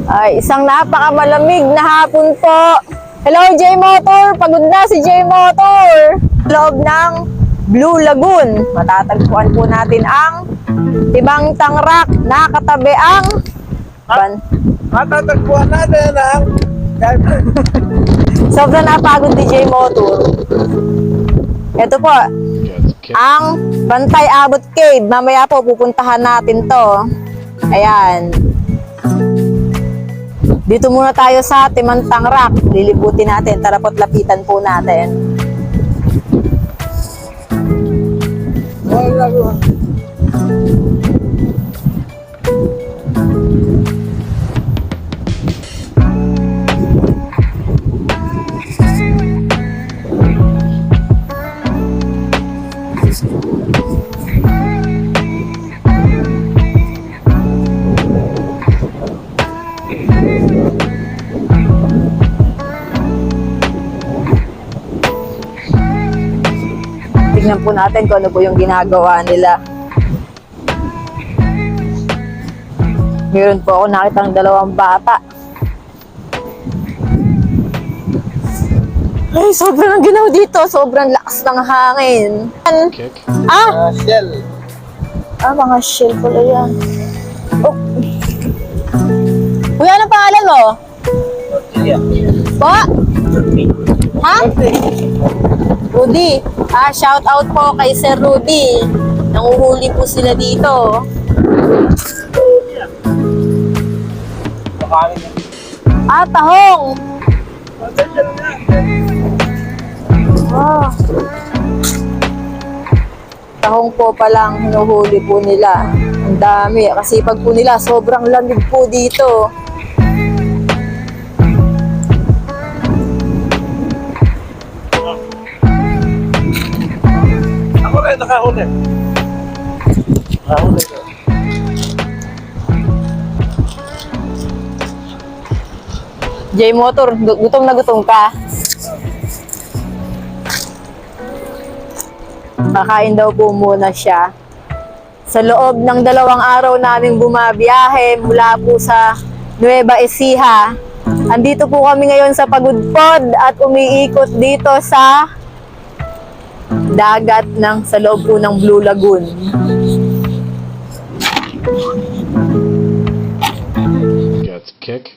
Ay, isang napakamalamig na hapon po. Hello, J-Motor! Pagod na si J-Motor! Loob ng Blue Lagoon. Matatagpuan po natin ang Tibang Tangrak na katabi ang Matatagpuan natin ang sobrang napagod ni J-Motor. Ito po, ang Bantay Abot Cave. Mamaya po pupuntahan natin to. Ayan. Dito muna tayo sa Timantang Rock. Lilibutin natin. Tara po't lapitan po natin. Tingnan po natin kung ano po yung ginagawa nila. Meron po ako nakitang dalawang bata. Ay, sobrang ang ginaw dito. Sobrang lakas ng hangin. shell. Mga shell pala yan. Oh. Kuya, anong pangalan mo? Po? Ha? Rudy. Shout out po kay Sir Rudy. Nanguhuli po sila dito. Tahong. Tahong po palang hinuhuli po nila. Ang dami. Kasi pag po nila, sobrang lamig po dito. Ako rin nakahuli. Nakahuli ko. J-Motor, gutom na gutom ka. Kakain daw po muna siya. Sa loob ng 2 araw namin bumabiyahe mula po sa Nueva Ecija. Andito po kami ngayon sa Pagudpod at umiikot dito sa dagat sa loob po ng Blue Lagoon. Gets kick.